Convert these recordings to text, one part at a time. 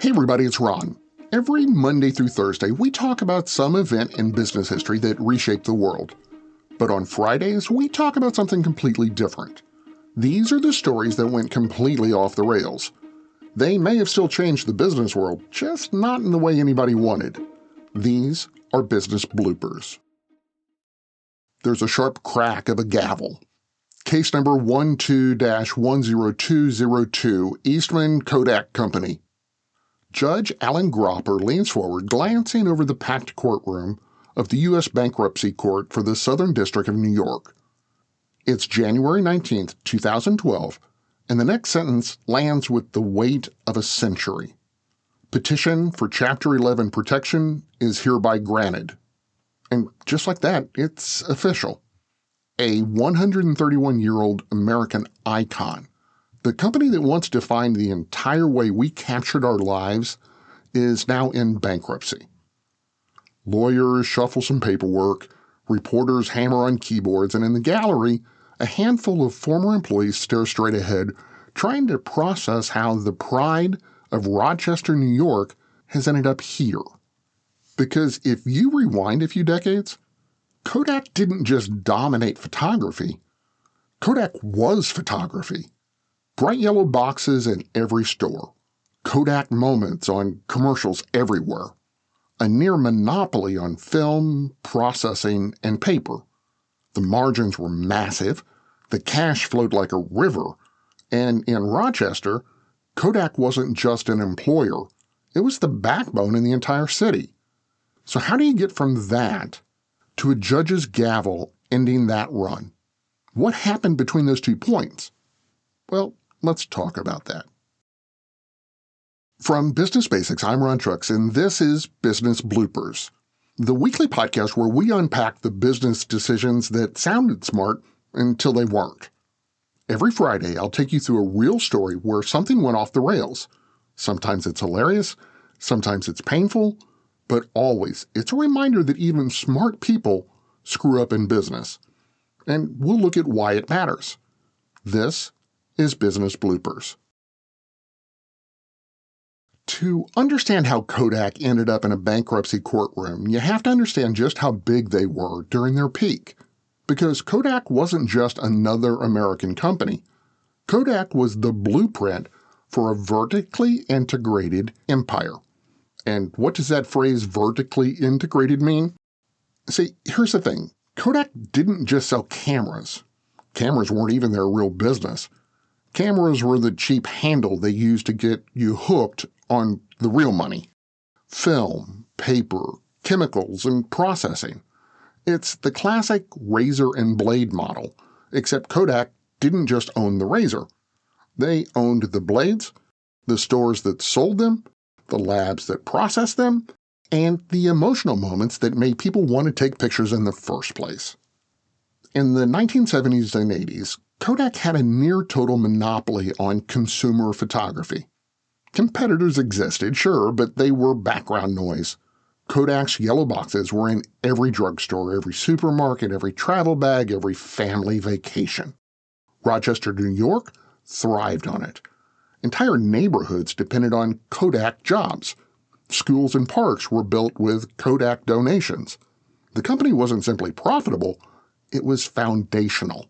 Hey everybody, it's Ron. Every Monday through Thursday, we talk about some event in business history that reshaped the world. But on Fridays, we talk about something completely different. These are the stories that went completely off the rails. They may have still changed the business world, just not in the way anybody wanted. These are business bloopers. There's a sharp crack of a gavel. Case number 12-10202, Eastman Kodak Company. Judge Alan Gropper leans forward, glancing over the packed courtroom of the U.S. Bankruptcy Court for the Southern District of New York. It's January 19, 2012, and the next sentence lands with the weight of a century. Petition for Chapter 11 protection is hereby granted. And just like that, it's official. A 131-year-old American icon. The company that once defined the entire way we captured our lives is now in bankruptcy. Lawyers shuffle some paperwork, reporters hammer on keyboards, and in the gallery, a handful of former employees stare straight ahead, trying to process how the pride of Rochester, New York has ended up here. Because if you rewind a few decades, Kodak didn't just dominate photography. Kodak was photography. Bright yellow boxes in every store. Kodak moments on commercials everywhere. A near monopoly on film, processing, and paper. The margins were massive. The cash flowed like a river. And in Rochester, Kodak wasn't just an employer. It was the backbone in the entire city. So how do you get from that to a judge's gavel ending that run? What happened between those 2 points? Well, let's talk about that. From Business Basics, I'm Ron Trucks, and this is Business Bloopers, the weekly podcast where we unpack the business decisions that sounded smart until they weren't. Every Friday, I'll take you through a real story where something went off the rails. Sometimes it's hilarious, sometimes it's painful, but always it's a reminder that even smart people screw up in business. And we'll look at why it matters. This is Business Bloopers. To understand how Kodak ended up in a bankruptcy courtroom, you have to understand just how big they were during their peak. Because Kodak wasn't just another American company. Kodak was the blueprint for a vertically integrated empire. And what does that phrase vertically integrated mean? See, here's the thing. Kodak didn't just sell cameras. Cameras weren't even their real business. Cameras were the cheap handle they used to get you hooked on the real money. Film, paper, chemicals, and processing. It's the classic razor and blade model, except Kodak didn't just own the razor. They owned the blades, the stores that sold them, the labs that processed them, and the emotional moments that made people want to take pictures in the first place. In the 1970s and 80s, Kodak had a near-total monopoly on consumer photography. Competitors existed, sure, but they were background noise. Kodak's yellow boxes were in every drugstore, every supermarket, every travel bag, every family vacation. Rochester, New York thrived on it. Entire neighborhoods depended on Kodak jobs. Schools and parks were built with Kodak donations. The company wasn't simply profitable, it was foundational.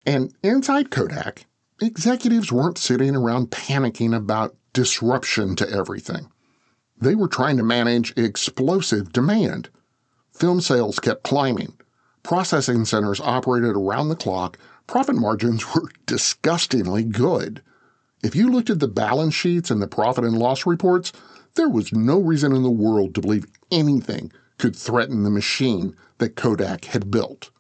And inside Kodak, executives weren't sitting around panicking about disruption to everything. They were trying to manage explosive demand. Film sales kept climbing. Processing centers operated around the clock. Profit margins were disgustingly good. If you looked at the balance sheets and the profit and loss reports, there was no reason in the world to believe anything could threaten the machine that Kodak had built.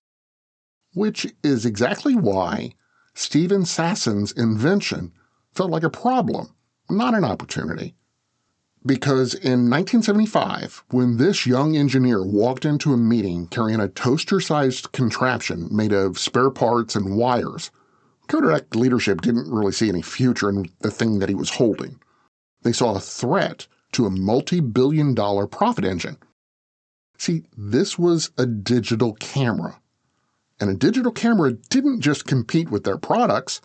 Which is exactly why Stephen Sassen's invention felt like a problem, not an opportunity. Because in 1975, when this young engineer walked into a meeting carrying a toaster-sized contraption made of spare parts and wires, Kodak leadership didn't really see any future in the thing that he was holding. They saw a threat to a multi-billion-dollar profit engine. See, this was a digital camera. And a digital camera didn't just compete with their products,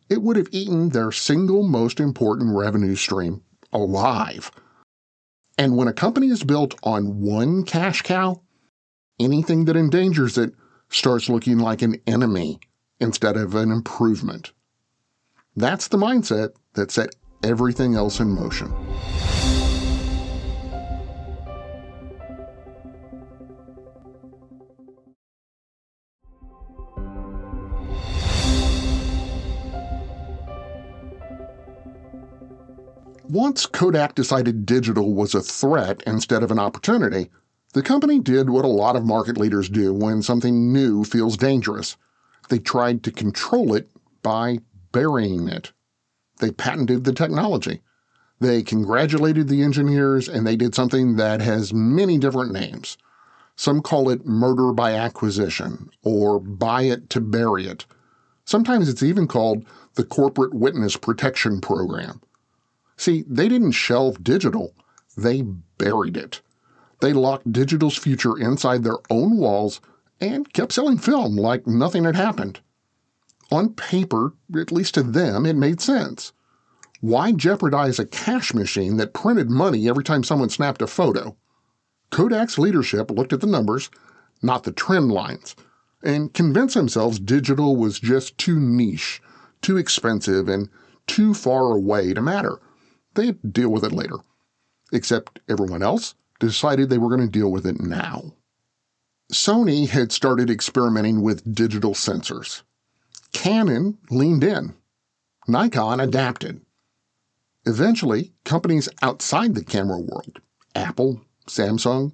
it would have eaten their single most important revenue stream alive. And when a company is built on one cash cow, anything that endangers it starts looking like an enemy instead of an improvement. That's the mindset that set everything else in motion. Once Kodak decided digital was a threat instead of an opportunity, the company did what a lot of market leaders do when something new feels dangerous. They tried to control it by burying it. They patented the technology. They congratulated the engineers, and they did something that has many different names. Some call it murder by acquisition, or buy it to bury it. Sometimes it's even called the Corporate Witness Protection Program. See, they didn't shelve digital, they buried it. They locked digital's future inside their own walls and kept selling film like nothing had happened. On paper, at least to them, it made sense. Why jeopardize a cash machine that printed money every time someone snapped a photo? Kodak's leadership looked at the numbers, not the trend lines, and convinced themselves digital was just too niche, too expensive, and too far away to matter. They'd deal with it later. Except everyone else decided they were going to deal with it now. Sony had started experimenting with digital sensors. Canon leaned in. Nikon adapted. Eventually, companies outside the camera world, Apple, Samsung,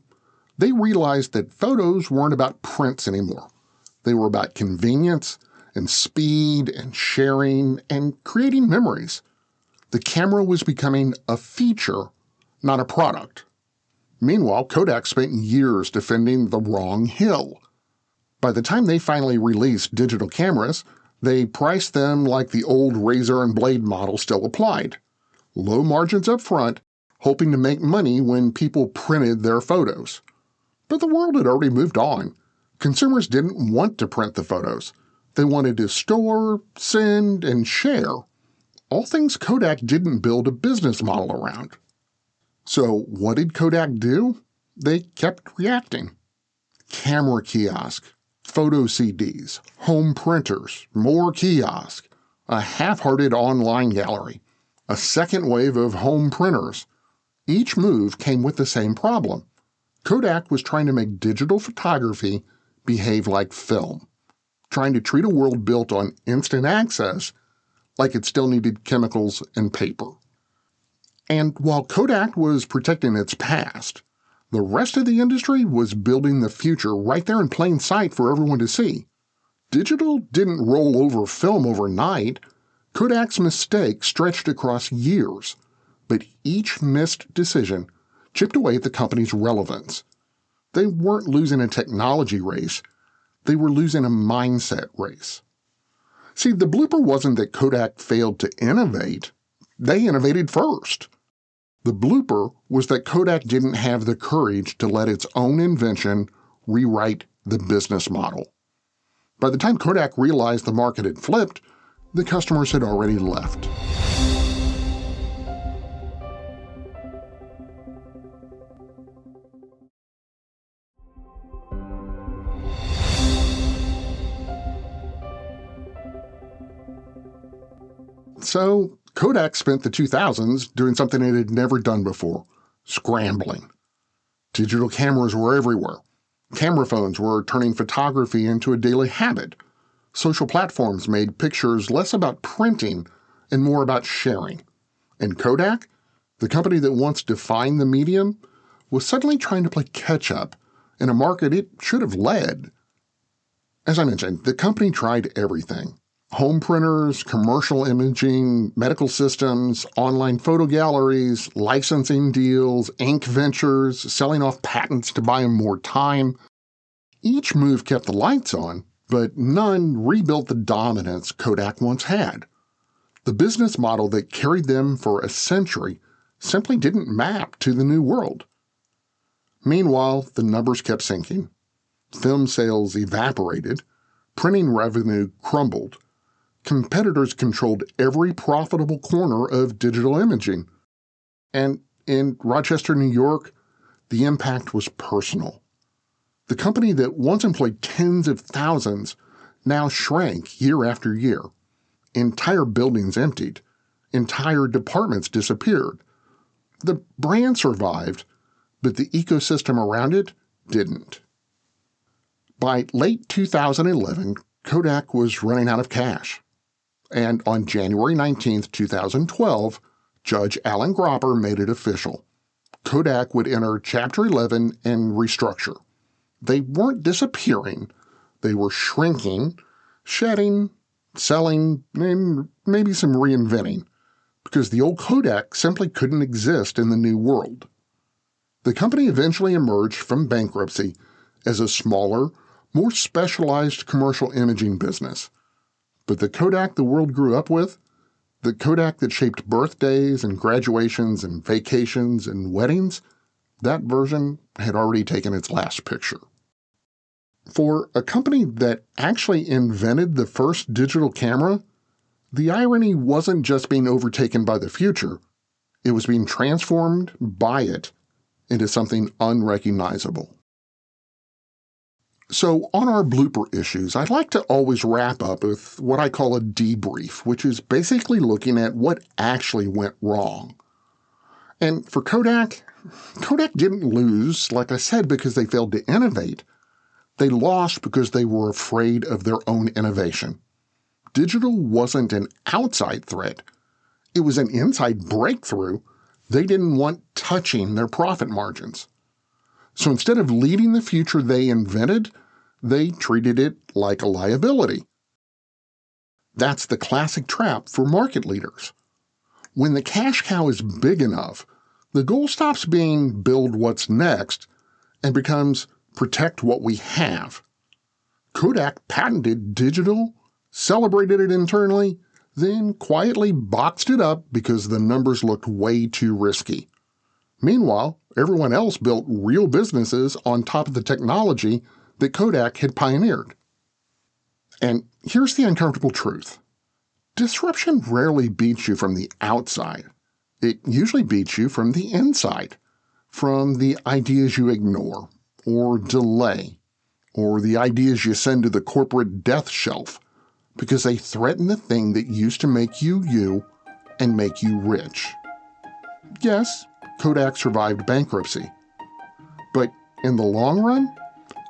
they realized that photos weren't about prints anymore. They were about convenience and speed and sharing and creating memories. The camera was becoming a feature, not a product. Meanwhile, Kodak spent years defending the wrong hill. By the time they finally released digital cameras, they priced them like the old razor and blade model still applied. Low margins up front, hoping to make money when people printed their photos. But the world had already moved on. Consumers didn't want to print the photos. They wanted to store, send, and share. All things Kodak didn't build a business model around. So what did Kodak do? They kept reacting. Camera kiosk, photo CDs, home printers, more kiosk, a half-hearted online gallery, a second wave of home printers. Each move came with the same problem. Kodak was trying to make digital photography behave like film, trying to treat a world built on instant access like it still needed chemicals and paper. And while Kodak was protecting its past, the rest of the industry was building the future right there in plain sight for everyone to see. Digital didn't roll over film overnight. Kodak's mistake stretched across years, but each missed decision chipped away at the company's relevance. They weren't losing a technology race, they were losing a mindset race. See, the blooper wasn't that Kodak failed to innovate. They innovated first. The blooper was that Kodak didn't have the courage to let its own invention rewrite the business model. By the time Kodak realized the market had flipped, the customers had already left. So Kodak spent the 2000s doing something it had never done before, scrambling. Digital cameras were everywhere. Camera phones were turning photography into a daily habit. Social platforms made pictures less about printing and more about sharing. And Kodak, the company that once defined the medium, was suddenly trying to play catch-up in a market it should have led. As I mentioned, the company tried everything. Home printers, commercial imaging, medical systems, online photo galleries, licensing deals, ink ventures, selling off patents to buy them more time. Each move kept the lights on, but none rebuilt the dominance Kodak once had. The business model that carried them for a century simply didn't map to the new world. Meanwhile, the numbers kept sinking. Film sales evaporated. Printing revenue crumbled. Competitors controlled every profitable corner of digital imaging. And in Rochester, New York, the impact was personal. The company that once employed tens of thousands now shrank year after year. Entire buildings emptied. Entire departments disappeared. The brand survived, but the ecosystem around it didn't. By late 2011, Kodak was running out of cash. And on January 19, 2012, Judge Alan Gropper made it official. Kodak would enter Chapter 11 and restructure. They weren't disappearing. They were shrinking, shedding, selling, and maybe some reinventing, because the old Kodak simply couldn't exist in the new world. The company eventually emerged from bankruptcy as a smaller, more specialized commercial imaging business. But the Kodak the world grew up with, the Kodak that shaped birthdays and graduations and vacations and weddings, that version had already taken its last picture. For a company that actually invented the first digital camera, the irony wasn't just being overtaken by the future, it was being transformed by it into something unrecognizable. So on our blooper issues, I'd like to always wrap up with what I call a debrief, which is basically looking at what actually went wrong. And for Kodak didn't lose, like I said, because they failed to innovate. They lost because they were afraid of their own innovation. Digital wasn't an outside threat. It was an inside breakthrough. They didn't want touching their profit margins. So instead of leading the future they invented, they treated it like a liability. That's the classic trap for market leaders. When the cash cow is big enough, the goal stops being build what's next and becomes protect what we have. Kodak patented digital, celebrated it internally, then quietly boxed it up because the numbers looked way too risky. Meanwhile, everyone else built real businesses on top of the technology that Kodak had pioneered. And here's the uncomfortable truth. Disruption rarely beats you from the outside. It usually beats you from the inside, from the ideas you ignore, or delay, or the ideas you send to the corporate death shelf, because they threaten the thing that used to make you you and make you rich. Yes, Kodak survived bankruptcy, but in the long run,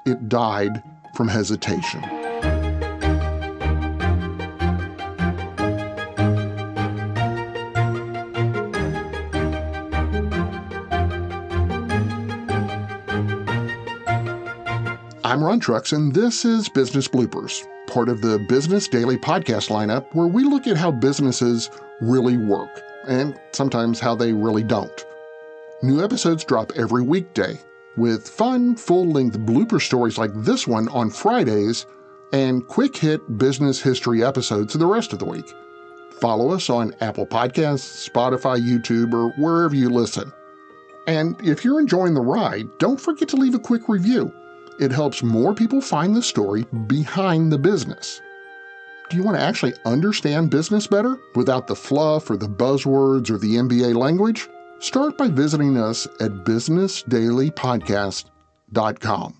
it died from hesitation. I'm Ron Trucks, and this is Business Bloopers, part of the Business Daily podcast lineup where we look at how businesses really work, and sometimes how they really don't. New episodes drop every weekday, with fun, full-length blooper stories like this one on Fridays, and quick-hit business history episodes the rest of the week. Follow us on Apple Podcasts, Spotify, YouTube, or wherever you listen. And if you're enjoying the ride, don't forget to leave a quick review. It helps more people find the story behind the business. Do you want to actually understand business better without the fluff or the buzzwords or the MBA language? Start by visiting us at bsnsdailypodcast.com.